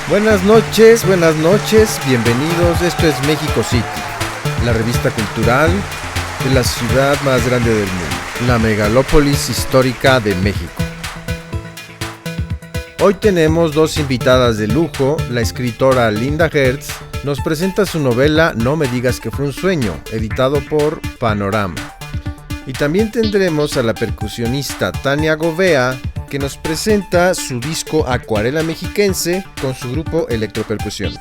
Buenas noches, bienvenidos. Esto es México City, la revista cultural de la ciudad más grande del mundo, la megalópolis histórica de México. Hoy tenemos dos invitadas de lujo. La escritora Linda Hertz nos presenta su novela No me digas que fue un sueño, editado por Panorama. Y también tendremos a la percusionista Tania Govea, que nos presenta su disco Acuarela Mexiquense con su grupo Electropercusión.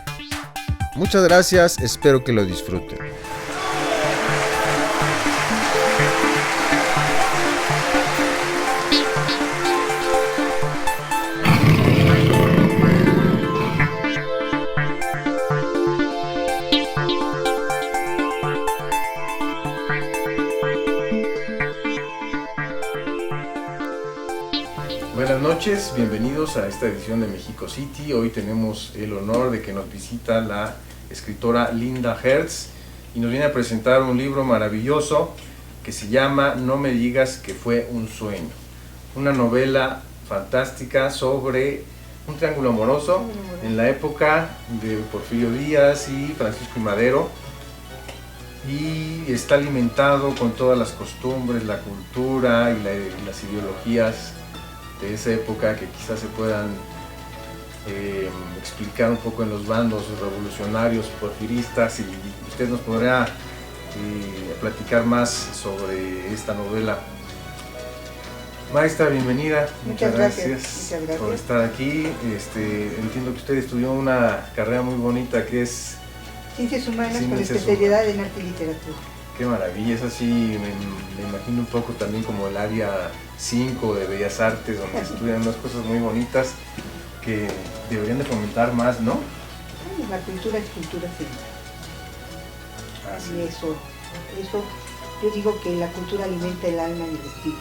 Muchas gracias, espero que lo disfruten. Buenas noches, bienvenidos a esta edición de México City. Hoy tenemos el honor de que nos visita la escritora Linda Hertz y nos viene a presentar un libro maravilloso que se llama No me digas que fue un sueño. Una novela fantástica sobre un triángulo amoroso en la época de Porfirio Díaz y Francisco I. Madero, y está alimentado con todas las costumbres, la cultura y las ideologías de esa época que quizás se puedan explicar un poco en los bandos revolucionarios, porfiristas, y usted nos podrá platicar más sobre esta novela. Maestra, bienvenida. Muchas gracias por estar aquí. Entiendo que usted estudió una carrera muy bonita que es Ciencias Humanas con especialidad en Arte y Literatura. Qué maravilla, es así, me imagino un poco también como el área 5 de Bellas Artes, donde estudian unas cosas muy bonitas que deberían de fomentar más, ¿no? La cultura es cultura siempre. Así. Y eso, yo digo que la cultura alimenta el alma y el espíritu.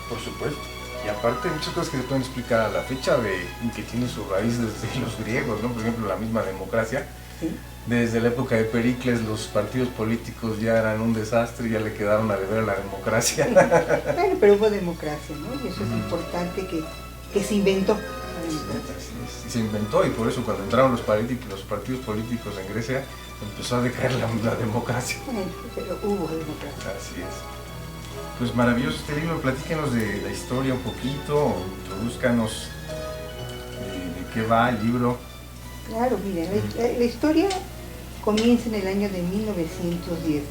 Por supuesto. Y aparte hay muchas cosas que se pueden explicar a la fecha y que tienen su raíz desde los griegos, ¿no? Por ejemplo, la misma democracia. ¿Sí? Desde la época de Pericles los partidos políticos ya eran un desastre, ya le quedaron a deber a la democracia. Sí. Bueno, pero hubo democracia, ¿no? Y eso es importante que se inventó. Y se inventó, y por eso cuando entraron los partidos políticos en Grecia empezó a decaer la democracia. Bueno, pero hubo democracia. Así es. Pues maravilloso este libro, platíquenos de la historia un poquito, introdúzcanos de qué va el libro. Claro, miren, la historia comienza en el año de 1910.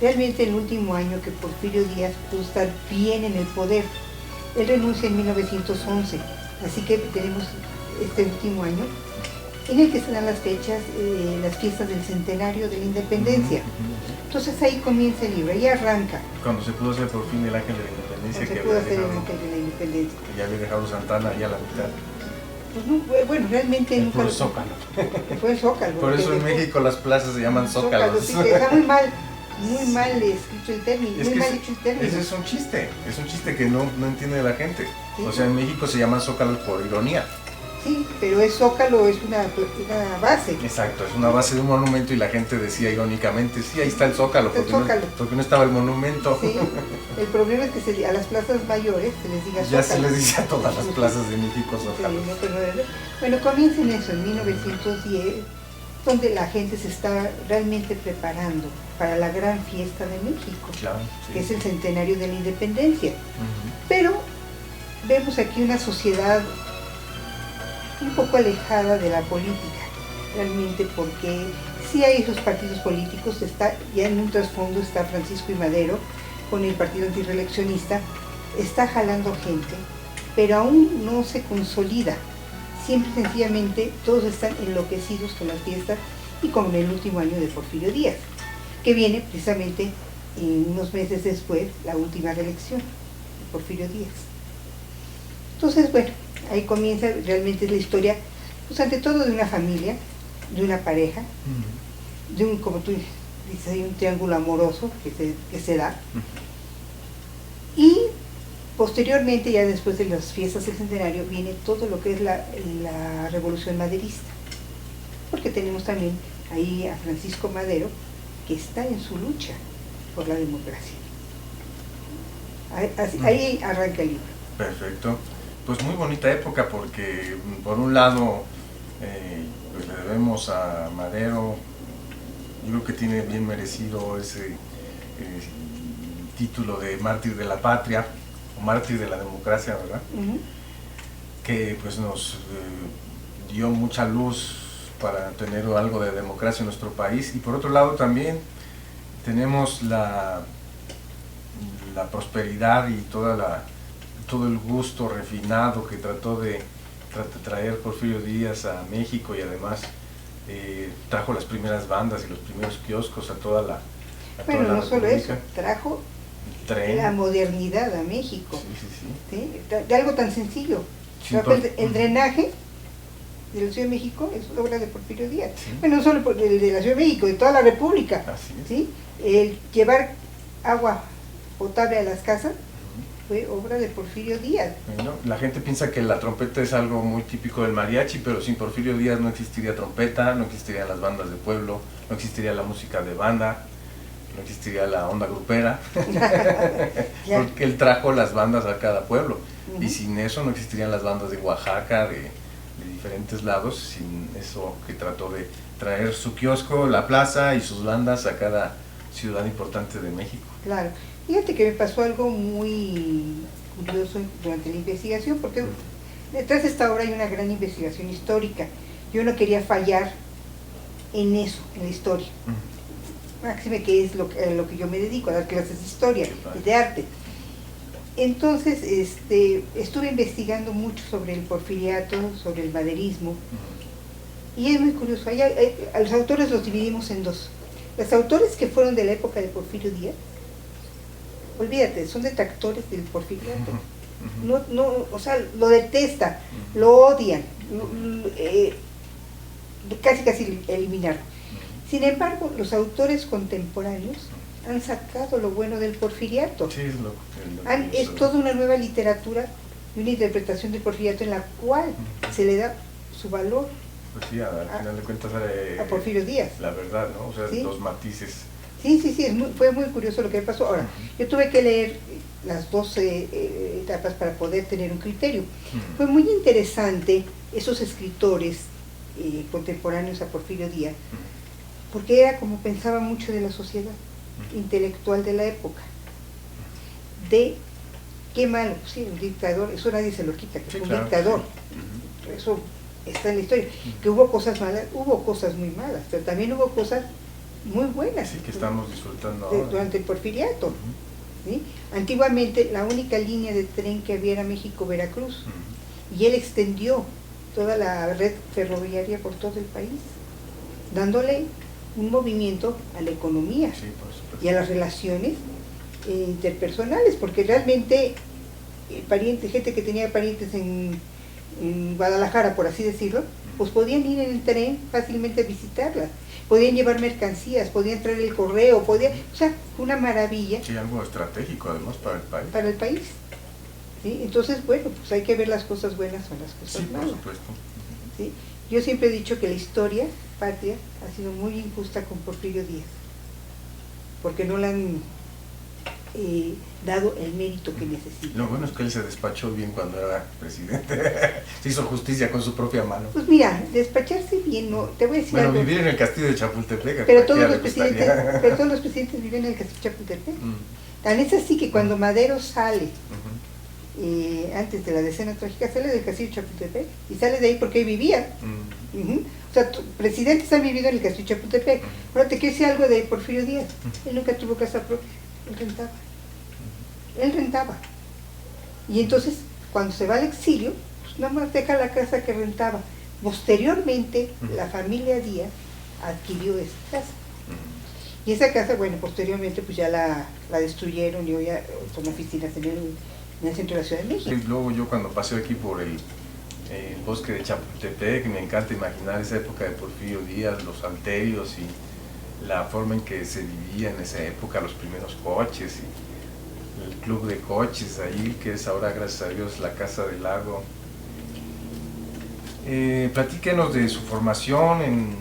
Realmente el último año que Porfirio Díaz pudo estar bien en el poder. Él renuncia en 1911, así que tenemos este último año en el que se dan las fechas, las fiestas del centenario de la independencia. Entonces ahí comienza el libro, ahí arranca. Cuando se pudo hacer por fin el ángel de la independencia. Se pudo hacer el ángel de la independencia. Que ya había dejado Santana ahí a la mitad. Pues no, bueno, realmente nunca. Fue el Zócalo. Fue el Zócalo. Por eso en México las plazas se llaman zócalos. Sí, está muy mal escrito el término, muy mal dicho el término. Ese es un chiste que no entiende la gente. Sí. O sea, en México se llaman zócalos por ironía. Sí, pero Zócalo es una base. Exacto, es una base de un monumento y la gente decía irónicamente, sí, ahí está el Zócalo, porque no estaba el monumento. Sí, el problema es que a las plazas mayores se les diga Zócalo. Ya se les dice a todas las plazas de México Zócalo. Sí, no, pero, bueno, comienza en eso, en 1910, donde la gente se estaba realmente preparando para la gran fiesta de México, claro, sí, que es el centenario de la independencia. Pero vemos aquí una sociedad un poco alejada de la política, realmente, porque sí hay esos partidos políticos, ya en un trasfondo está Francisco I. Madero con el partido antirreeleccionista, está jalando gente, pero aún no se consolida. Siempre sencillamente todos están enloquecidos con las fiestas y con el último año de Porfirio Díaz, que viene precisamente unos meses después la última reelección de Porfirio Díaz. Entonces, bueno, ahí comienza realmente la historia, pues ante todo de una familia, de una pareja, de un, como tú dices, hay un triángulo amoroso que se da. Y posteriormente, ya después de las fiestas del centenario, viene todo lo que es la revolución maderista. Porque tenemos también ahí a Francisco Madero, que está en su lucha por la democracia. Ahí arranca el libro. Perfecto. Pues muy bonita época porque por un lado vemos a Madero, yo creo que tiene bien merecido ese título de mártir de la patria, o mártir de la democracia, ¿verdad? Que pues nos dio mucha luz para tener algo de democracia en nuestro país. Y por otro lado también tenemos la prosperidad y todo el gusto refinado que trató de traer Porfirio Díaz a México, y además trajo las primeras bandas y los primeros kioscos a toda la Bueno, toda la no solo República. eso, trajo Tren. la modernidad a México. Sí. ¿Sí? De algo tan sencillo. Sí, El drenaje de la Ciudad de México es obra de Porfirio Díaz. Sí. Bueno, no solo el de la Ciudad de México, de toda la República. Así es. ¿Sí? El llevar agua potable a las casas fue obra de Porfirio Díaz. Bueno, la gente piensa que la trompeta es algo muy típico del mariachi, pero sin Porfirio Díaz no existiría trompeta, no existirían las bandas de pueblo, no existiría la música de banda, no existiría la onda grupera, porque él trajo las bandas a cada pueblo. Y sin eso no existirían las bandas de Oaxaca, de diferentes lados, sin eso que trató de traer su kiosco, la plaza y sus bandas a cada ciudad importante de México. Claro. Fíjate que me pasó algo muy curioso durante la investigación, porque detrás de esta obra hay una gran investigación histórica. Yo no quería fallar en eso, en la historia. Máxime que es lo que yo me dedico, a dar clases de historia y de arte. Entonces estuve investigando mucho sobre el porfiriato, sobre el maderismo, y es muy curioso. A los autores los dividimos en dos. Los autores que fueron de la época de Porfirio Díaz, olvídate, son detractores del porfiriato. O sea, lo detestan, lo odian, casi eliminaron. Sin embargo, los autores contemporáneos han sacado lo bueno del porfiriato. Sí, Es toda una nueva literatura y una interpretación del porfiriato en la cual se le da su valor. Pues sí, al final de cuentas a Porfirio Díaz. La verdad, ¿no? O sea, ¿Sí? los matices. Sí, fue muy curioso lo que me pasó. Ahora, yo tuve que leer las dos etapas para poder tener un criterio. Fue muy interesante esos escritores contemporáneos a Porfirio Díaz, porque era como pensaba mucho de la sociedad intelectual de la época. De qué malo, pues sí, un dictador, eso nadie se lo quita, que Sí, fue un claro, dictador. sí. Eso está en la historia. Que hubo cosas malas, hubo cosas muy malas, pero también hubo cosas muy buenas. Sí, que estamos disfrutando ahora. Durante el porfiriato. ¿Sí? Antiguamente la única línea de tren que había era México-Veracruz, y él extendió toda la red ferroviaria por todo el país, dándole un movimiento a la economía, Sí, por supuesto. y a las relaciones interpersonales, porque realmente gente que tenía parientes en Guadalajara, por así decirlo, pues podían ir en el tren fácilmente a visitarlas, podían llevar mercancías, podían traer el correo, o sea, fue una maravilla. Sí, algo estratégico además para el país. Para el país. ¿Sí? Entonces, bueno, pues hay que ver las cosas buenas o las cosas Sí, por malas. supuesto. ¿Sí? Yo siempre he dicho que la historia patria ha sido muy injusta con Porfirio Díaz, porque no le han dado el mérito que necesita. Lo bueno es que él se despachó bien cuando era presidente. Se hizo justicia con su propia mano. Pues mira, despacharse bien, no, te voy a decir Bueno, algo. vivir en el castillo de Chapultepec. Pero todos los presidentes viven en el castillo de Chapultepec. Tan es así que cuando Madero sale, antes de la decena trágica, sale del castillo de Chapultepec, y sale de ahí porque ahí vivía. O sea, presidentes han vivido en el castillo de Chapultepec. Ahora te quiero decir algo de Porfirio Díaz. Él nunca tuvo casa propia, él rentaba. Y entonces, cuando se va al exilio, pues nada más deja la casa que rentaba. Posteriormente, la familia Díaz adquirió esa casa. Y esa casa, bueno, posteriormente pues ya la destruyeron, y hoy ya son oficinas en el centro de la Ciudad de México. Sí, luego yo cuando paseo aquí por el bosque de Chapultepec, me encanta imaginar esa época de Porfirio Díaz, los alterios y la forma en que se vivía en esa época, los primeros coches y el club de coches ahí, que es ahora, gracias a Dios, la Casa del Lago. Platíquenos de su formación en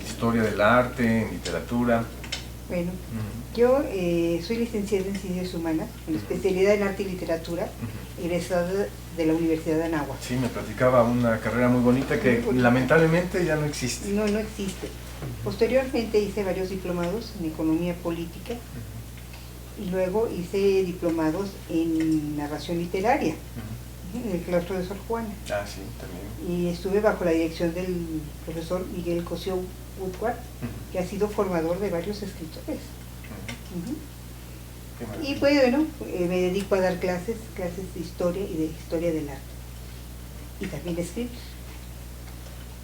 historia del arte, en literatura. Bueno, yo soy licenciada en Ciencias Humanas, con especialidad en Arte y Literatura, egresada de la Universidad de Anáhuac. Sí, me platicaba una carrera muy bonita que lamentablemente ya no existe. No, no existe. Posteriormente hice varios diplomados en Economía Política y luego hice diplomados en Narración Literaria en el claustro de Sor Juana. Ah, sí, también. Y estuve bajo la dirección del profesor Miguel Cosío Woodward, que ha sido formador de varios escritores. Y pues bueno, me dedico a dar clases de historia y de historia del arte. Y también de escribir.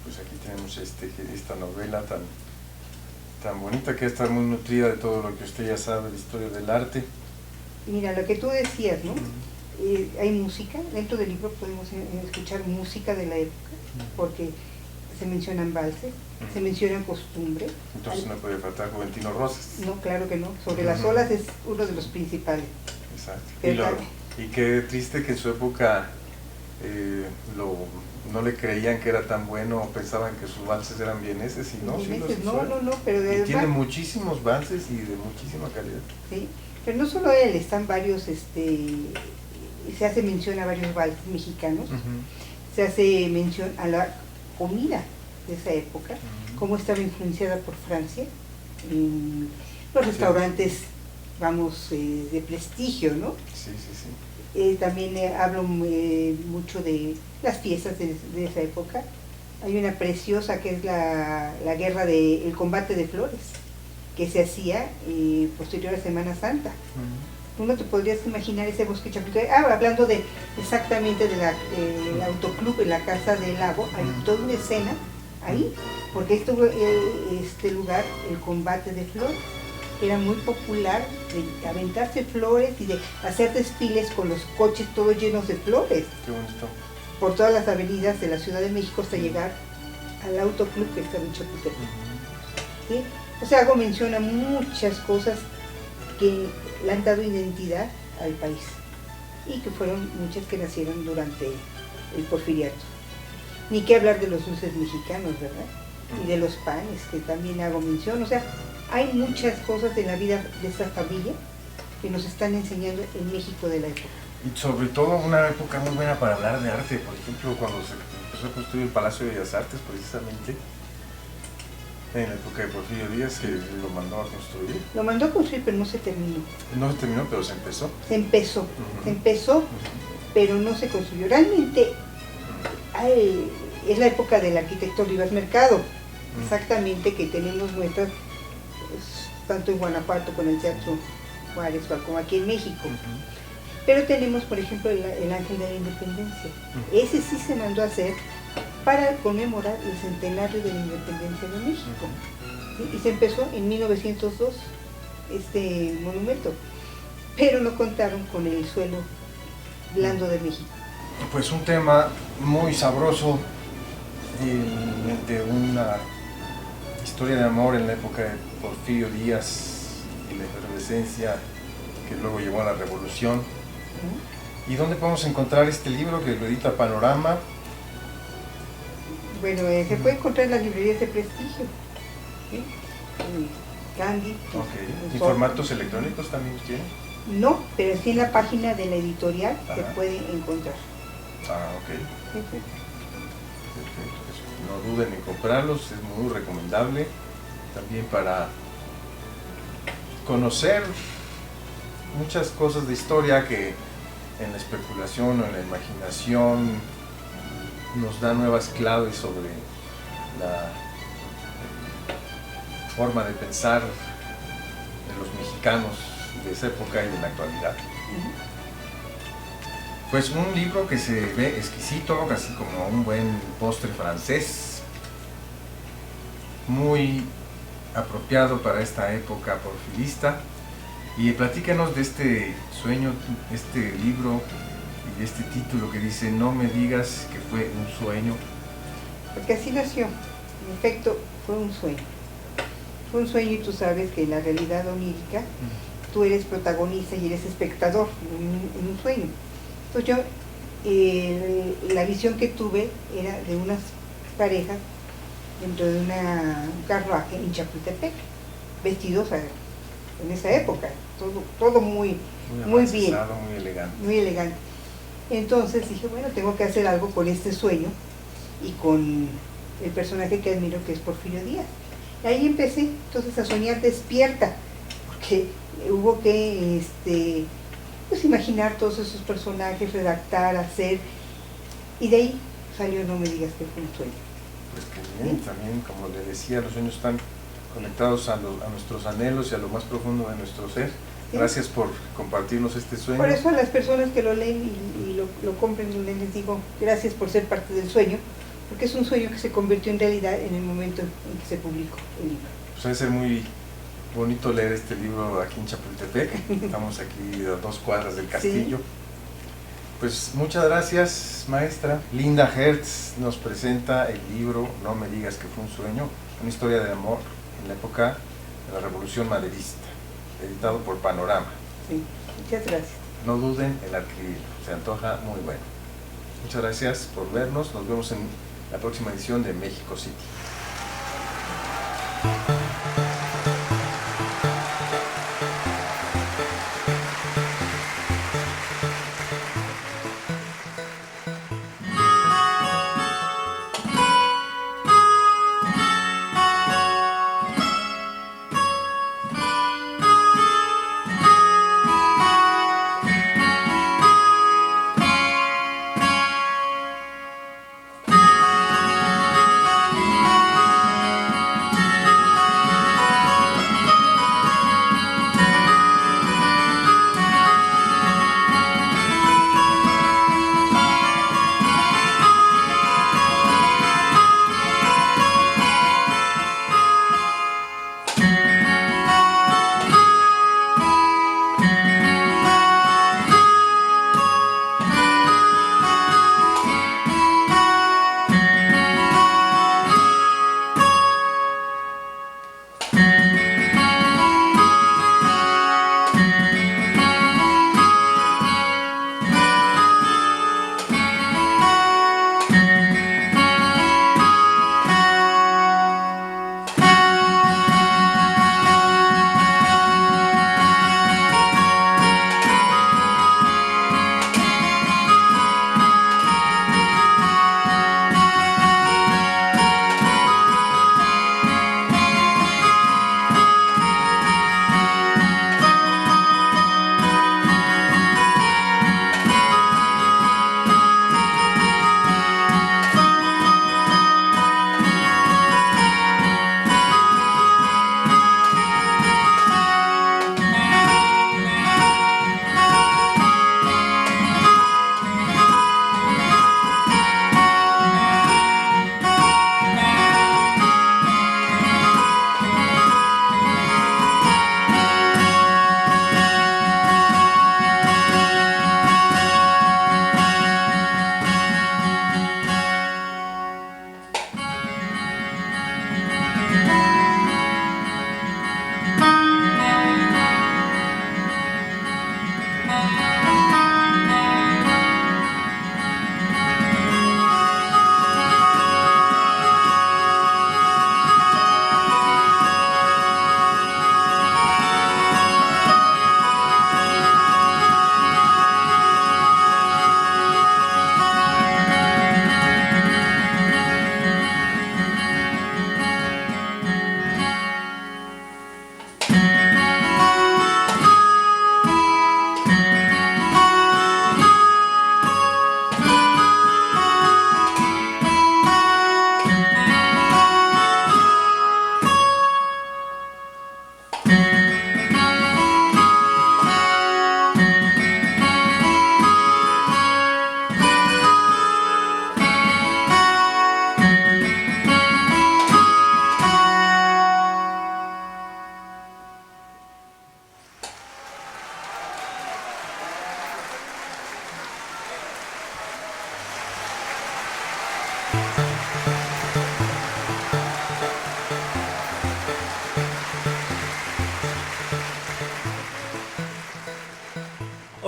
Pues aquí tenemos esta novela tan bonita, que está muy nutrida de todo lo que usted ya sabe de historia del arte. Mira, lo que tú decías, ¿no? Hay música, dentro del libro podemos escuchar música de la época, porque se mencionan valses, se mencionan costumbres. Entonces no puede faltar Juventino Rosas. No, claro que no. Sobre las olas es uno de los principales. Exacto. Y qué triste que en su época no le creían que era tan bueno, o pensaban que sus valses eran vieneses, y no, sí los hizo. No, pero de verdad, tiene muchísimos valses y de muchísima calidad. Sí, pero no solo él, están varios, se hace mención a varios valses mexicanos, se hace mención a la comida de esa época, cómo estaba influenciada por Francia, en los restaurantes, vamos, de prestigio, ¿no? Sí. También hablo mucho de las fiestas de esa época. Hay una preciosa que es la guerra el combate de flores, que se hacía posterior a Semana Santa. Tú no te podrías imaginar ese bosque Chapultepec. Hablando exactamente del autoclub en la Casa del Lago, hay toda una escena ahí, porque estuvo este lugar, el combate de flores. Era muy popular de aventarse flores y de hacer desfiles con los coches todos llenos de flores. Qué bonito. Por todas las avenidas de la Ciudad de México hasta llegar al autoclub que está en Chapultepec. ¿Sí? O sea, hago mención a muchas cosas que le han dado identidad al país y que fueron muchas que nacieron durante el Porfiriato. Ni qué hablar de los dulces mexicanos, ¿verdad? Y de los panes, que también hago mención. O sea, hay muchas cosas de la vida de esta familia que nos están enseñando el México de la época. Y sobre todo una época muy buena para hablar de arte. Por ejemplo, cuando se empezó a construir el Palacio de Bellas Artes, precisamente en la época de Porfirio Díaz, que lo mandó a construir. Lo mandó a construir, pero no se terminó. No se terminó, pero se empezó. Se empezó, pero no se construyó. Realmente es la época del arquitecto Rivas Mercado, exactamente, que tenemos muestras tanto en Guanajuato con el Teatro Juárez como aquí en México. Pero tenemos, por ejemplo, el Ángel de la Independencia. Ese sí se mandó a hacer para conmemorar el centenario de la Independencia de México. ¿Sí? Y se empezó en 1902 este monumento, pero no contaron con el suelo blando de México. Pues un tema muy sabroso de una historia de amor en la época de Porfirio Díaz y la efervescencia que luego llevó a la revolución. ¿Y dónde podemos encontrar este libro que lo edita Panorama? Bueno, se puede encontrar en las librerías de prestigio, ¿sí? Candy. ¿Y formatos electrónicos también tiene? No, pero sí en la página de la editorial se puede encontrar. Perfecto. No duden en comprarlos, es muy recomendable también para conocer muchas cosas de historia que en la especulación o en la imaginación nos da nuevas claves sobre la forma de pensar de los mexicanos de esa época y de la actualidad. Pues un libro que se ve exquisito, casi como un buen postre francés, muy apropiado para esta época porfirista. Y platícanos de este sueño, este libro y de este título que dice "No me digas que fue un sueño". Porque así nació, en efecto fue un sueño. Fue un sueño y tú sabes que en la realidad onírica tú eres protagonista y eres espectador en un sueño. Entonces yo, la visión que tuve era de unas parejas dentro de un carruaje en Chapultepec, vestidos en esa época, todo muy bien, muy elegante. muy elegante. Entonces dije, bueno, tengo que hacer algo con este sueño y con el personaje que admiro, que es Porfirio Díaz. Y ahí empecé entonces a soñar despierta, porque hubo que pues imaginar todos esos personajes, redactar, hacer, y de ahí salió No me digas que fue un sueño. Pues que bien, también como le decía, los sueños están conectados a nuestros anhelos y a lo más profundo de nuestro ser. ¿Sí? Gracias por compartirnos este sueño. Por eso a las personas que lo leen y lo compren, les digo gracias por ser parte del sueño, porque es un sueño que se convirtió en realidad en el momento en que se publicó el libro. Pues debe ser muy bonito leer este libro aquí en Chapultepec. Estamos aquí a 2 cuadras del castillo. Sí. Pues muchas gracias, maestra. Linda Hertz nos presenta el libro No me digas que fue un sueño, una historia de amor en la época de la Revolución Maderista, editado por Panorama. Sí, muchas gracias. No duden en adquirirlo, se antoja muy bueno. Muchas gracias por vernos, nos vemos en la próxima edición de México City.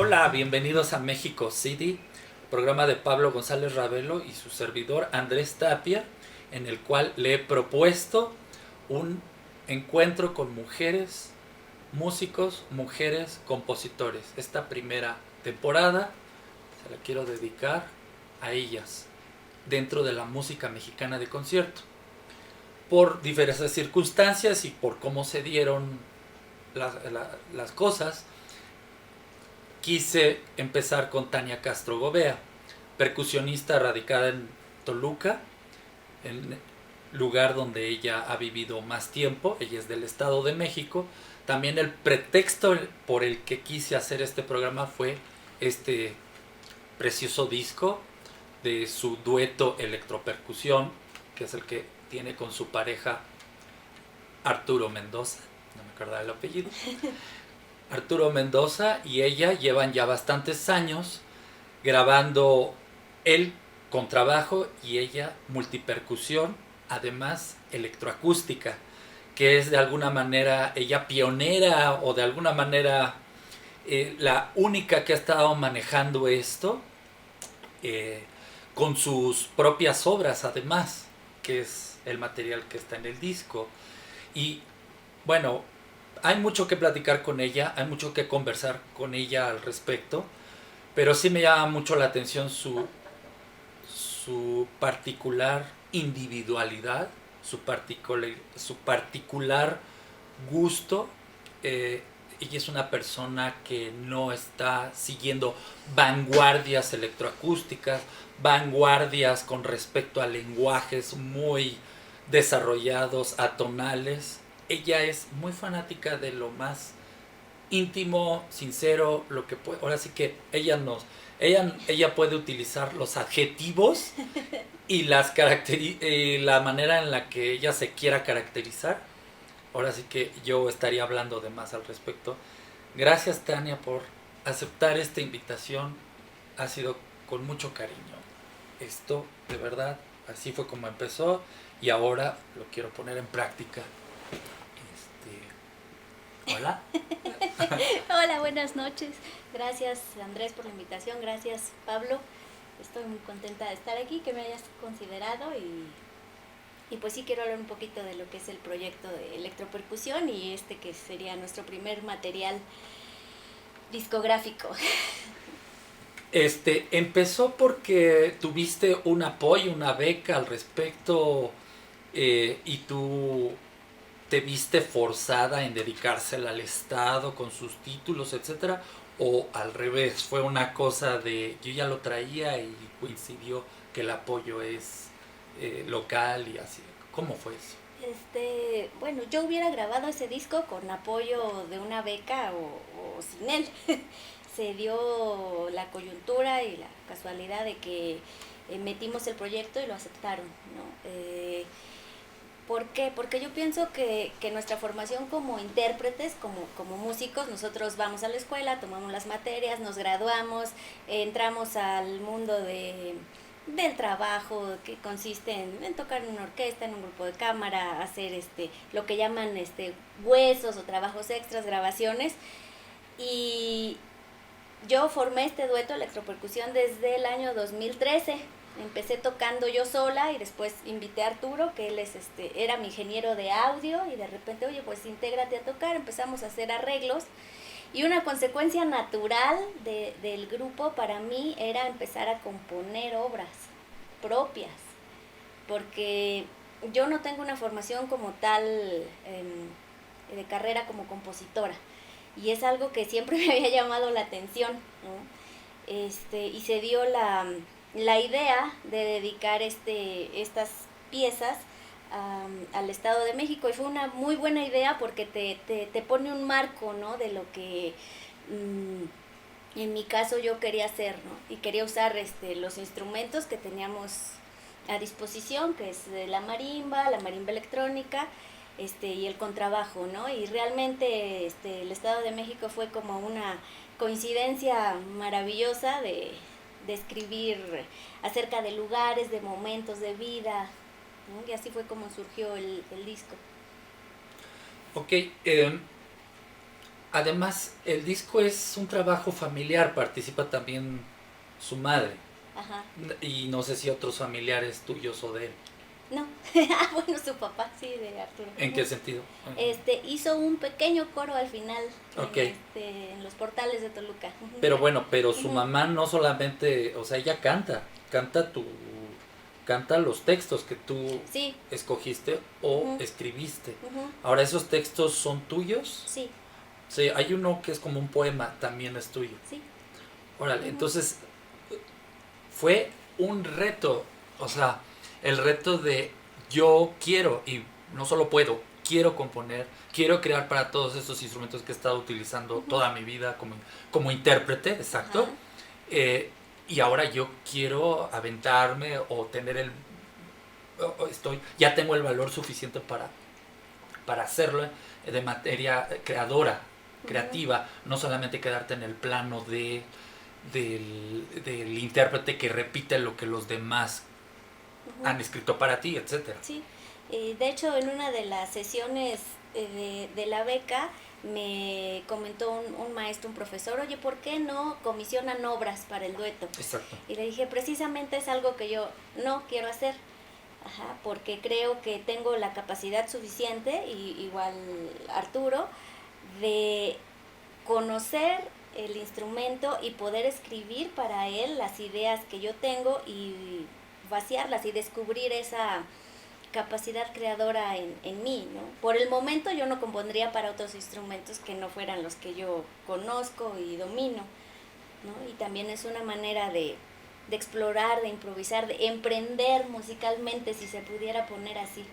Hola, bienvenidos a México City, programa de Pablo González Ravelo y su servidor Andrés Tapia, en el cual le he propuesto un encuentro con mujeres músicos, mujeres, compositores. Esta primera temporada se la quiero dedicar a ellas dentro de la música mexicana de concierto. Por diversas circunstancias y por cómo se dieron las cosas, quise empezar con Tania Castro Gobea, percusionista radicada en Toluca, en lugar donde ella ha vivido más tiempo. Ella es del Estado de México. También el pretexto por el que quise hacer este programa fue este precioso disco de su dueto Electropercusión, que es el que tiene con su pareja Arturo Mendoza, no me acordaba el apellido. Arturo Mendoza y ella llevan ya bastantes años grabando él contrabajo y ella multipercusión, además electroacústica, que es de alguna manera ella pionera o de alguna manera la única que ha estado manejando esto con sus propias obras, además, que es el material que está en el disco. Y bueno, hay mucho que platicar con ella, hay mucho que conversar con ella al respecto, pero sí me llama mucho la atención su particular individualidad, su particular gusto. Ella es una persona que no está siguiendo vanguardias electroacústicas, vanguardias con respecto a lenguajes muy desarrollados, atonales. Ella es muy fanática de lo más íntimo, sincero, lo que puede. Ahora sí que ella puede utilizar los adjetivos y la manera en la que ella se quiera caracterizar. Ahora sí que yo estaría hablando de más al respecto. Gracias, Tania, por aceptar esta invitación. Ha sido con mucho cariño. Esto, de verdad, así fue como empezó y ahora lo quiero poner en práctica. Hola. Hola, buenas noches. Gracias, Andrés, por la invitación. Gracias, Pablo. Estoy muy contenta de estar aquí, que me hayas considerado y pues sí quiero hablar un poquito de lo que es el proyecto de electropercusión y que sería nuestro primer material discográfico. Empezó porque tuviste un apoyo, una beca al respecto y tú te viste forzada en dedicársela al Estado con sus títulos, etcétera, o al revés, fue una cosa de yo ya lo traía y coincidió que el apoyo es local y así. ¿Cómo fue eso? Bueno, yo hubiera grabado ese disco con apoyo de una beca o sin él. Se dio la coyuntura y la casualidad de que metimos el proyecto y lo aceptaron, ¿no? ¿Por qué? Porque yo pienso que nuestra formación como intérpretes, como músicos, nosotros vamos a la escuela, tomamos las materias, nos graduamos, entramos al mundo del trabajo, que consiste en tocar en una orquesta, en un grupo de cámara, hacer lo que llaman huesos o trabajos extras, grabaciones. Y yo formé este dueto Electropercusión desde el año 2013. Empecé tocando yo sola y después invité a Arturo, que él era mi ingeniero de audio, y de repente, oye, pues intégrate a tocar. Empezamos a hacer arreglos y una consecuencia natural del grupo para mí era empezar a componer obras propias, porque yo no tengo una formación como tal de carrera como compositora, y es algo que siempre me había llamado la atención, ¿no? Y se dio la idea de dedicar estas piezas al Estado de México, y fue una muy buena idea porque te pone un marco, ¿no? De lo que en mi caso yo quería hacer, ¿no? Y quería usar los instrumentos que teníamos a disposición, que es la marimba electrónica, y el contrabajo, ¿no? Y realmente el Estado de México fue como una coincidencia maravillosa de escribir acerca de lugares, de momentos de vida, ¿no? Y así fue como surgió el disco. Ok, además el disco es un trabajo familiar, participa también su madre. Ajá. Y no sé si otros familiares tuyos o de él. No, bueno, su papá sí, de Arturo. ¿En qué sentido? Hizo un pequeño coro al final Okay. en los portales de Toluca. Pero bueno, pero su mamá no solamente, o sea, ella canta los textos que tú Sí. escogiste o escribiste. Ujú. Ahora, ¿esos textos son tuyos? Sí, Sí, hay uno que es como un poema, también es tuyo. sí. Órale, entonces fue un reto, o sea, el reto de yo quiero, y no solo puedo, quiero componer, quiero crear para todos esos instrumentos que he estado utilizando toda mi vida como intérprete, exacto. Ajá. Y ahora yo quiero aventarme o tener ya tengo el valor suficiente para hacerlo de materia creadora, creativa, no solamente quedarte en el plano del intérprete que repite lo que los demás han escrito para ti, etcétera. Sí, de hecho en una de las sesiones de la beca me comentó un maestro, un profesor, oye, ¿por qué no comisionan obras para el dueto? Exacto. Y le dije, precisamente es algo que yo no quiero hacer, porque creo que tengo la capacidad suficiente, y igual Arturo, de conocer el instrumento y poder escribir para él las ideas que yo tengo y vaciarlas y descubrir esa capacidad creadora en mí, ¿no? Por el momento yo no compondría para otros instrumentos que no fueran los que yo conozco y domino, ¿no? Y también es una manera de explorar, de improvisar, de emprender musicalmente, si se pudiera poner así.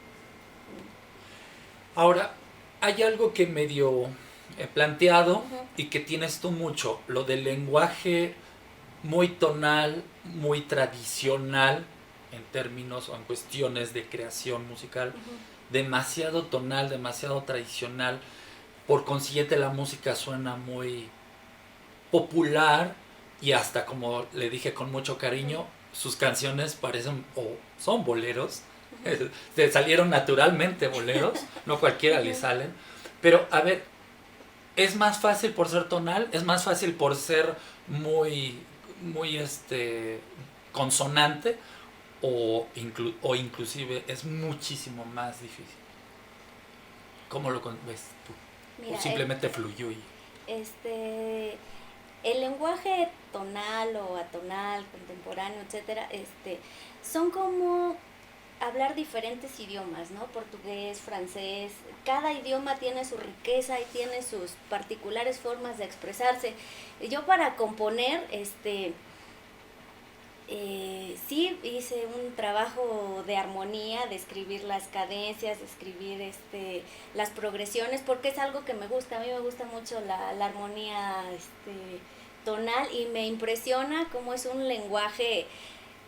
Ahora, hay algo que medio he planteado Ujú. y que tienes tú mucho, lo del lenguaje muy tonal, muy tradicional en términos o en cuestiones de creación musical, demasiado tonal, demasiado tradicional, por consiguiente la música suena muy popular y hasta, como le dije con mucho cariño, sus canciones parecen o son boleros, se salieron naturalmente boleros, no cualquiera le salen, pero a ver, es más fácil por ser tonal, es más fácil por ser muy consonante, o inclusive es muchísimo más difícil. ¿Cómo lo ves tú? Mira, O simplemente fluyó y... el lenguaje tonal o atonal, contemporáneo, etcétera, son como hablar diferentes idiomas, ¿no? Portugués, francés, cada idioma tiene su riqueza y tiene sus particulares formas de expresarse. Yo para componer, sí hice un trabajo de armonía, de escribir las cadencias, de escribir las progresiones, porque es algo que me gusta. A mí me gusta mucho la armonía tonal, y me impresiona cómo es un lenguaje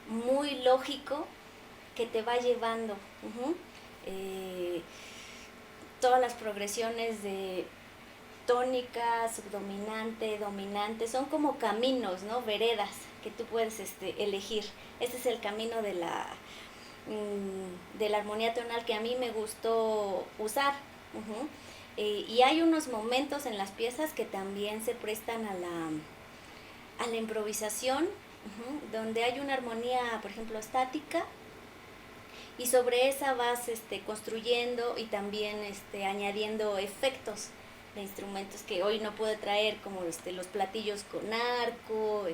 muy lógico que te va llevando. Todas las progresiones de tónica, subdominante, dominante, son como caminos, ¿no? Veredas que tú puedes elegir. Este es el camino de la armonía tonal que a mí me gustó usar. Y hay unos momentos en las piezas que también se prestan a la improvisación, donde hay una armonía, por ejemplo, estática, y sobre esa vas construyendo y también añadiendo efectos de instrumentos que hoy no puedo traer, como los platillos con arco.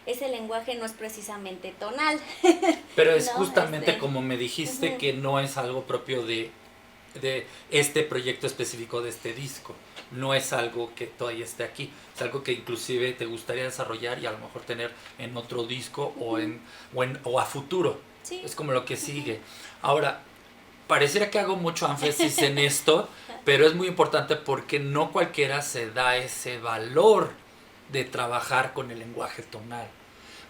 Ese lenguaje no es precisamente tonal. Pero es no, justamente como me dijiste, que no es algo propio de este proyecto específico, de este disco. No es algo que todavía esté aquí, es algo que inclusive te gustaría desarrollar y a lo mejor tener en otro disco o a futuro. Sí. Es como lo que sigue. Ahora, pareciera que hago mucho énfasis en esto, pero es muy importante porque no cualquiera se da ese valor de trabajar con el lenguaje tonal.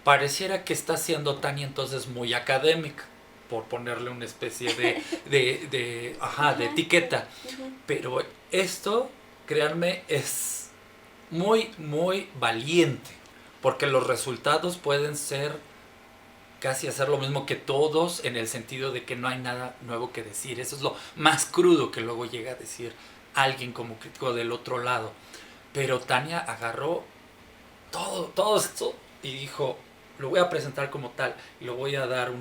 Pareciera que está siendo Tania entonces muy académica, por ponerle una especie de etiqueta. Pero esto, créanme, es muy, muy valiente, porque los resultados pueden ser casi hacer lo mismo que todos, en el sentido de que no hay nada nuevo que decir. Eso es lo más crudo que luego llega a decir alguien como crítico del otro lado. Pero Tania agarró todo esto y dijo, lo voy a presentar como tal y lo voy a dar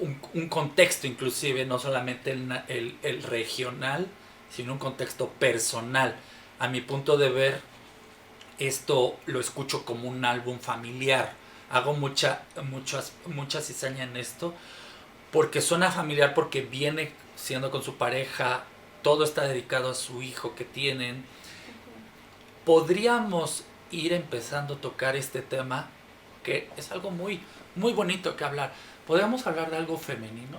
un contexto inclusive, no solamente el regional, sino un contexto personal. A mi punto de ver, esto lo escucho como un álbum familiar. Hago mucha cizaña en esto, porque suena familiar, porque viene siendo con su pareja, todo está dedicado a su hijo que tienen. Podríamos ir empezando a tocar este tema, que es algo muy, muy bonito que hablar. Podríamos hablar de algo femenino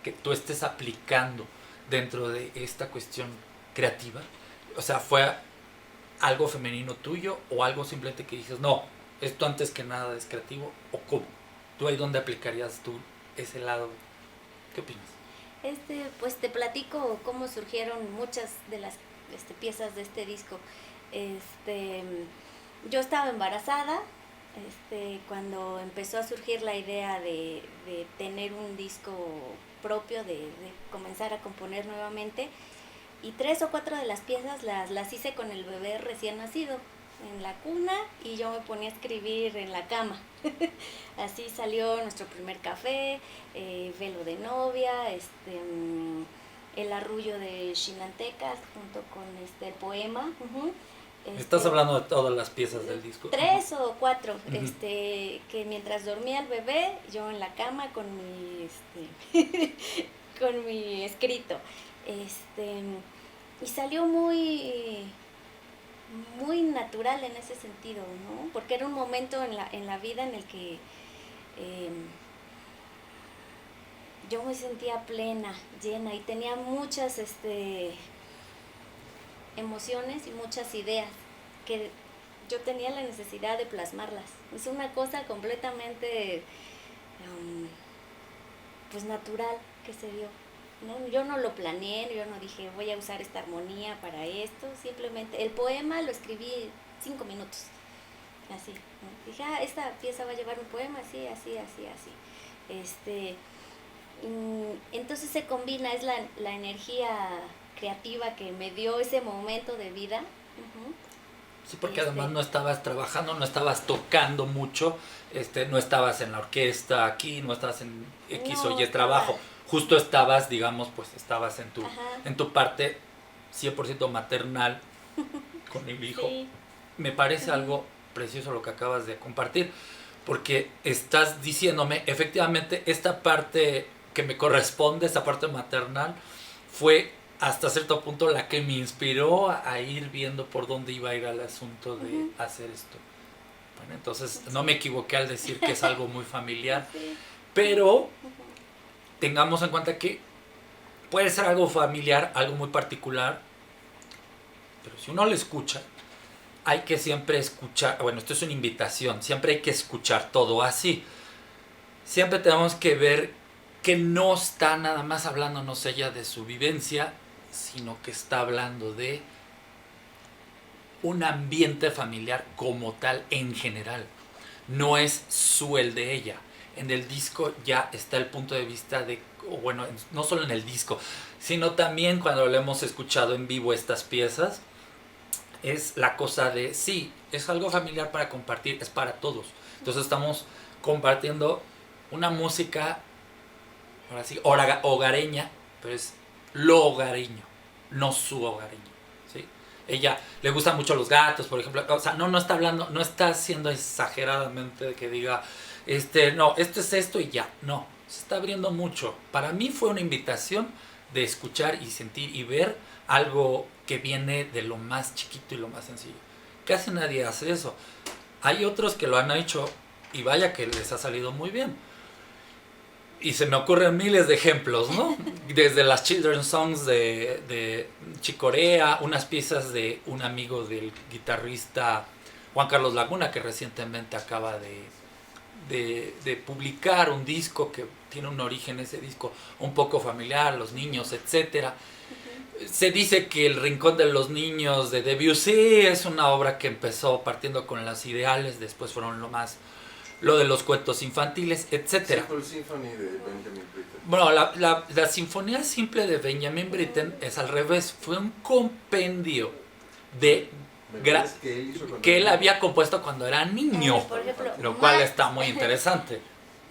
que tú estés aplicando dentro de esta cuestión creativa. O sea, ¿fue algo femenino tuyo o algo simplemente que dices, no, esto antes que nada es creativo? ¿O cómo? ¿Tú ahí dónde aplicarías tú ese lado? ¿Qué opinas? Pues te platico cómo surgieron muchas de las piezas de este disco. Yo estaba embarazada cuando empezó a surgir la idea de tener un disco propio, de comenzar a componer nuevamente, y 3 o 4 de las piezas las hice con el bebé recién nacido en la cuna, y yo me ponía a escribir en la cama. Así salió nuestro primer café, Velo de novia, El arrullo de Chinantecas, junto con el poema. Estás hablando de todas las piezas del disco. 3 o 4, que mientras dormía el bebé, yo en la cama con mi con mi escrito. Y salió muy natural en ese sentido, ¿no? Porque era un momento en la vida en el que yo me sentía plena, llena, y tenía muchas emociones y muchas ideas que yo tenía la necesidad de plasmarlas. Es una cosa completamente pues natural que se dio, ¿no? Yo no lo planeé, yo no dije voy a usar esta armonía para esto, simplemente el poema lo escribí 5 minutos, así, ¿no? Dije, esta pieza va a llevar un poema, así. Entonces se combina, es la energía creativa que me dio ese momento de vida. Sí, porque además no estabas trabajando, no estabas tocando mucho, no estabas en la orquesta aquí, no estabas en X o Y trabajo. Justo estabas, digamos, pues estabas en tu parte 100% maternal con el hijo. Sí. Me parece algo precioso lo que acabas de compartir, porque estás diciéndome, efectivamente, esta parte que me corresponde, esta parte maternal, fue hasta cierto punto la que me inspiró a ir viendo por dónde iba a ir el asunto de hacer esto. Bueno, entonces no me equivoqué al decir que es algo muy familiar, pero tengamos en cuenta que puede ser algo familiar, algo muy particular, pero si uno lo escucha, hay que siempre escuchar, bueno, esto es una invitación, siempre hay que escuchar todo así. Siempre tenemos que ver que no está nada más hablándonos ella de su vivencia, sino que está hablando de un ambiente familiar como tal en general. No es el de ella. En el disco ya está el punto de vista de, bueno, no solo en el disco, sino también cuando lo hemos escuchado en vivo estas piezas, es la cosa de, sí, es algo familiar para compartir, es para todos. Entonces estamos compartiendo una música, ahora sí, hogareña, pero es lo hogareño, no su hogareño, ¿sí? Ella le gustan mucho los gatos, por ejemplo, o sea, no está hablando, no está haciendo exageradamente que diga, no, esto es esto y ya, no, se está abriendo mucho. Para mí fue una invitación de escuchar y sentir y ver algo que viene de lo más chiquito y lo más sencillo. Casi nadie hace eso. Hay otros que lo han hecho y vaya que les ha salido muy bien. Y se me ocurren miles de ejemplos, ¿no? Desde las Children's Songs de Chick Corea, unas piezas de un amigo del guitarrista Juan Carlos Laguna, que recientemente acaba de publicar un disco que tiene un origen, ese disco un poco familiar, los niños, etcétera. Se dice que El Rincón de los Niños de Debussy es una obra que empezó partiendo con los ideales, después fueron lo de los cuentos infantiles, etcétera. Simple Symphony de Benjamin Britten. Bueno, la Sinfonía Simple de Benjamin Britten es al revés, fue un compendio de que él había compuesto cuando era niño, por ejemplo, lo cual está muy interesante.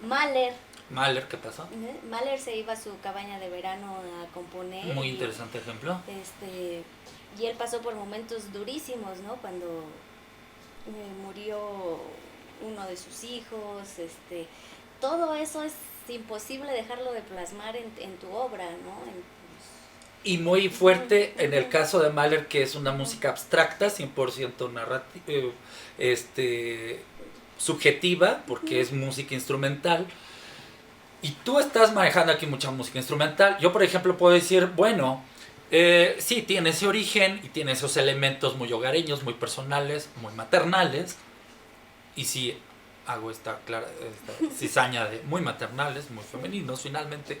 Mahler. Mahler, ¿qué pasó? Mahler se iba a su cabaña de verano a componer. Muy interesante ejemplo. Y él pasó por momentos durísimos, ¿no? Cuando murió uno de sus hijos, todo eso es imposible dejarlo de plasmar en tu obra, ¿no? Y muy fuerte en el caso de Mahler, que es una música abstracta, 100% narrativa, subjetiva, porque es música instrumental. Y tú estás manejando aquí mucha música instrumental. Yo, por ejemplo, puedo decir, bueno, sí, tiene ese origen y tiene esos elementos muy hogareños, muy personales, muy maternales. Y sí, hago esta cizaña de muy maternales, muy femeninos, finalmente.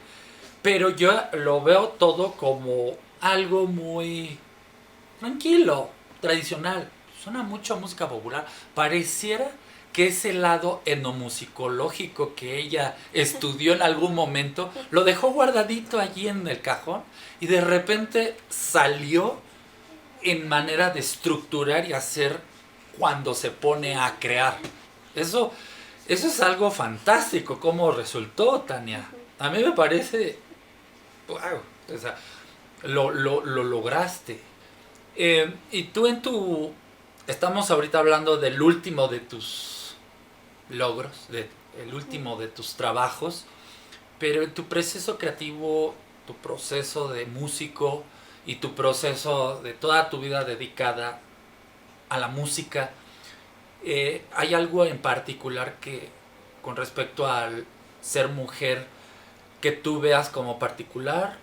Pero yo lo veo todo como algo muy tranquilo, tradicional. Suena mucho a música popular. Pareciera que ese lado etnomusicológico que ella estudió en algún momento, lo dejó guardadito allí en el cajón y de repente salió en manera de estructurar y hacer cuando se pone a crear. Eso es algo fantástico, como resultó, Tania. A mí me parece, wow, o sea, lo lograste. Y tú estamos ahorita hablando del último de tus logros, el último de tus trabajos, pero en tu proceso creativo, tu proceso de músico y tu proceso de toda tu vida dedicada a la música, ¿hay algo en particular que con respecto al ser mujer que tú veas como particular,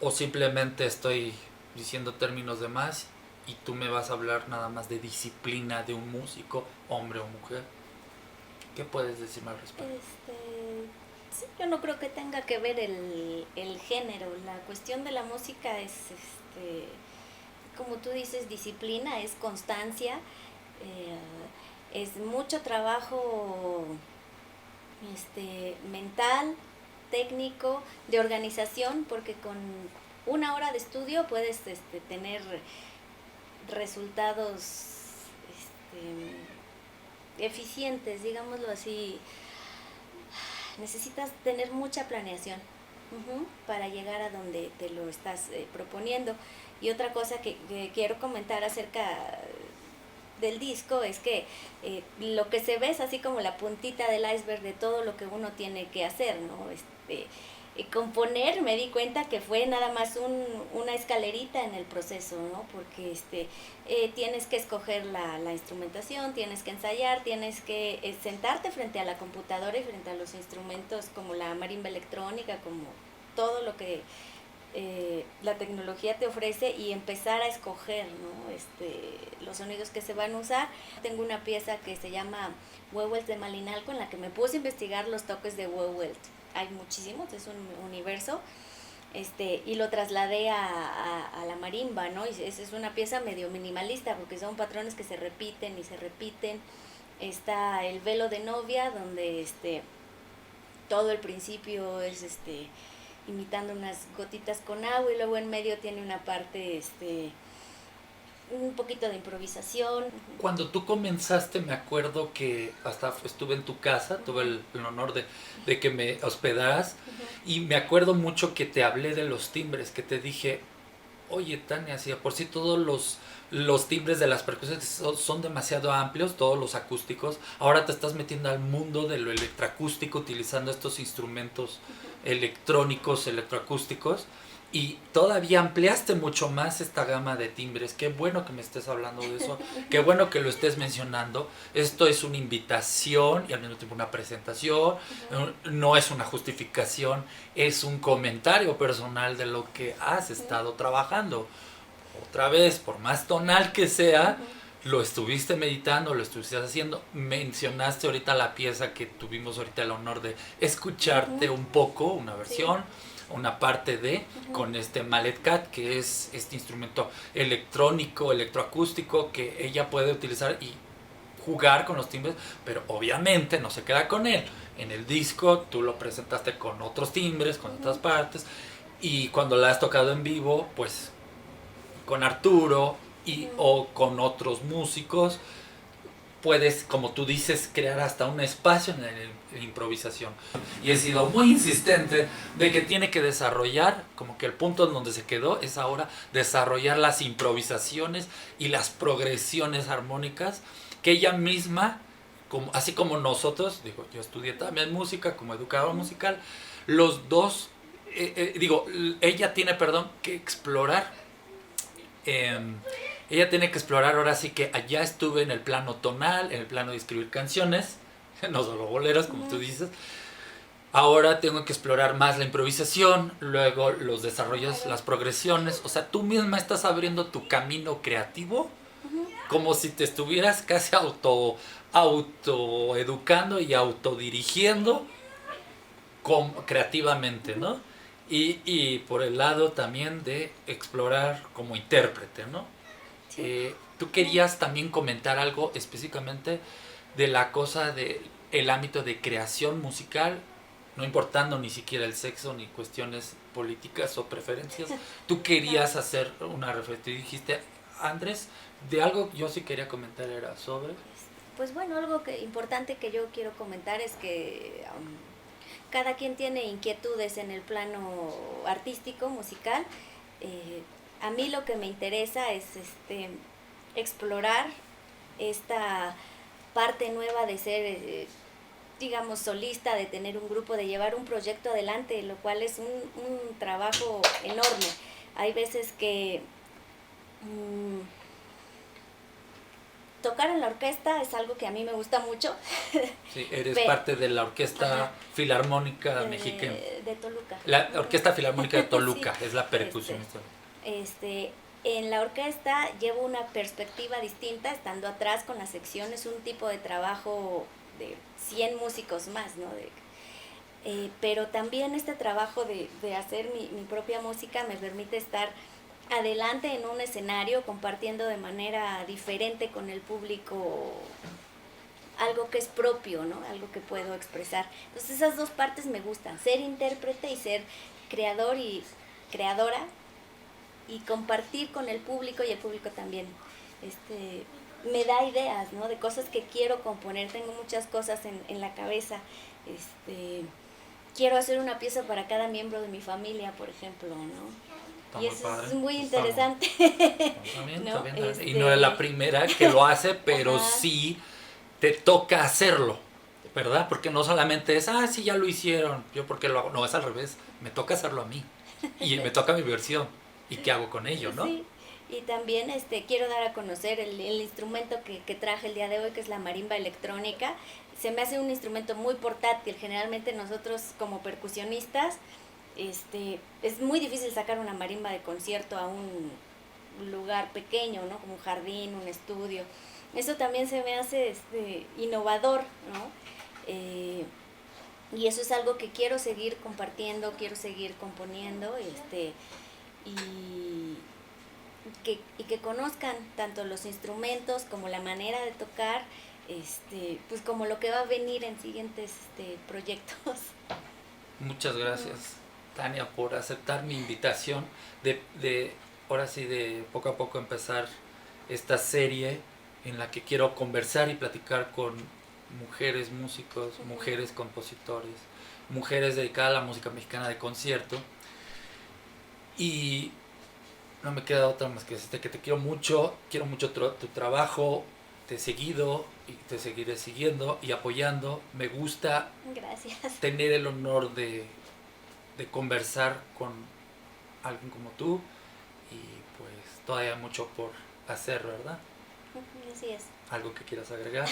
o simplemente estoy diciendo términos de más y tú me vas a hablar nada más de disciplina de un músico, hombre o mujer? ¿Qué puedes decirme al respecto? Sí, yo no creo que tenga que ver el género. La cuestión de la música es, como tú dices, disciplina, es constancia, es mucho trabajo mental, técnico, de organización, porque con una hora de estudio puedes tener resultados eficientes, digámoslo así. Necesitas tener mucha planeación para llegar a donde te lo estás proponiendo. Y otra cosa que quiero comentar acerca del disco es que lo que se ve es así como la puntita del iceberg de todo lo que uno tiene que hacer, ¿no? Componer, me di cuenta que fue nada más una escalerita en el proceso, ¿no? Porque tienes que escoger la instrumentación, tienes que ensayar, tienes que sentarte frente a la computadora y frente a los instrumentos como la marimba electrónica, como todo lo que la tecnología te ofrece, y empezar a escoger, ¿no? Los sonidos que se van a usar. Tengo una pieza que se llama Wewelt de Malinalco, en la que me puse a investigar los toques de Wewelt. Hay muchísimos, es un universo, y lo trasladé a la marimba, ¿no? Y esa es una pieza medio minimalista, porque son patrones que se repiten y se repiten. Está el velo de novia, donde todo el principio es imitando unas gotitas con agua, y luego en medio tiene una parte un poquito de improvisación. Cuando tú comenzaste, me acuerdo que hasta estuve en tu casa, tuve el honor de que me hospedaras, y me acuerdo mucho que te hablé de los timbres, que te dije, oye, Tania, si por sí todos los timbres de las percusiones son demasiado amplios, todos los acústicos, ahora te estás metiendo al mundo de lo electroacústico utilizando estos instrumentos electrónicos, electroacústicos, y todavía ampliaste mucho más esta gama de timbres. Qué bueno que me estés hablando de eso, qué bueno que lo estés mencionando. Esto es una invitación y al mismo tiempo una presentación, no es una justificación, es un comentario personal de lo que has estado trabajando. Otra vez, por más tonal que sea, lo estuviste meditando, lo estuviste haciendo. Mencionaste ahorita la pieza que tuvimos ahorita el honor de escucharte un poco, una versión, una parte con este Mallet Cat, que es este instrumento electrónico, electroacústico, que ella puede utilizar y jugar con los timbres, pero obviamente no se queda con él. En el disco tú lo presentaste con otros timbres, con otras partes, y cuando la has tocado en vivo, pues con Arturo o con otros músicos, puedes, como tú dices, crear hasta un espacio en la improvisación. Y he sido muy insistente de que tiene que desarrollar, como que el punto en donde se quedó es ahora desarrollar las improvisaciones y las progresiones armónicas que ella misma, como, así como nosotros, digo, yo estudié también música como educador musical, los dos, ella tiene, que explorar. Ella tiene que explorar, ahora sí que allá estuve en el plano tonal, en el plano de escribir canciones, no solo boleros, como tú dices. Ahora tengo que explorar más la improvisación, luego los desarrollos, las progresiones. O sea, tú misma estás abriendo tu camino creativo, como si te estuvieras casi autoeducando y autodirigiendo creativamente, ¿no? Y por el lado también de explorar como intérprete, ¿no? Sí. Tú querías también comentar algo específicamente de la cosa del ámbito de creación musical, no importando ni siquiera el sexo ni cuestiones políticas o preferencias. Tú querías hacer una reflexión y dijiste, Andrés, de algo yo sí quería comentar era sobre... Pues bueno, algo importante que yo quiero comentar es que cada quien tiene inquietudes en el plano artístico, musical. A mí lo que me interesa es explorar esta parte nueva de ser, digamos, solista, de tener un grupo, de llevar un proyecto adelante, lo cual es un trabajo enorme. Hay veces que tocar en la orquesta es algo que a mí me gusta mucho. Sí, eres parte de la Orquesta Filarmónica Mexicana. De Toluca. La Orquesta Filarmónica de Toluca, sí. Es la percusionista. En la orquesta llevo una perspectiva distinta, estando atrás con las secciones, un tipo de trabajo de 100 músicos más, ¿no? Pero también este trabajo de hacer mi propia música me permite estar adelante en un escenario compartiendo de manera diferente con el público algo que es propio, ¿no? Algo que puedo expresar. Entonces esas dos partes me gustan, ser intérprete y ser creador y creadora, y compartir con el público y el público también me da ideas, ¿no? De cosas que quiero componer. Tengo muchas cosas en la cabeza. Quiero hacer una pieza para cada miembro de mi familia, por ejemplo, ¿no? Y eso es muy interesante. ¿No? Y no es la primera que lo hace, pero sí te toca hacerlo, ¿verdad? Porque no solamente es, sí, ya lo hicieron, yo porque lo hago. No, es al revés, me toca hacerlo a mí. Y me toca mi versión. ¿Y qué hago con ello, no? Sí, y también quiero dar a conocer el instrumento que traje el día de hoy, que es la marimba electrónica. Se me hace un instrumento muy portátil. Generalmente nosotros como percusionistas, es muy difícil sacar una marimba de concierto a un lugar pequeño, ¿no? Como un jardín, un estudio. Eso también se me hace innovador, ¿no? Y eso es algo que quiero seguir compartiendo, quiero seguir componiendo, y que conozcan tanto los instrumentos como la manera de tocar, pues como lo que va a venir en siguientes proyectos. Muchas gracias, Tania, por aceptar mi invitación de ahora sí de poco a poco empezar esta serie en la que quiero conversar y platicar con mujeres músicos, mujeres compositores, mujeres dedicadas a la música mexicana de concierto. Y no me queda otra más que decirte que te quiero mucho tu trabajo, te he seguido y te seguiré siguiendo y apoyando. Me gusta tener el honor de conversar con alguien como tú, y pues todavía hay mucho por hacer, ¿verdad? Así es. ¿Algo que quieras agregar?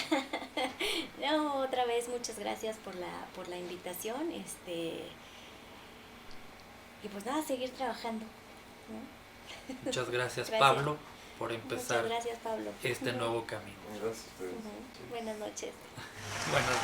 No, otra vez muchas gracias por la invitación, y pues nada, seguir trabajando, ¿no? Muchas gracias, Pablo, por empezar Pablo. este nuevo camino. Gracias a ustedes. Buenas noches. Buenas noches.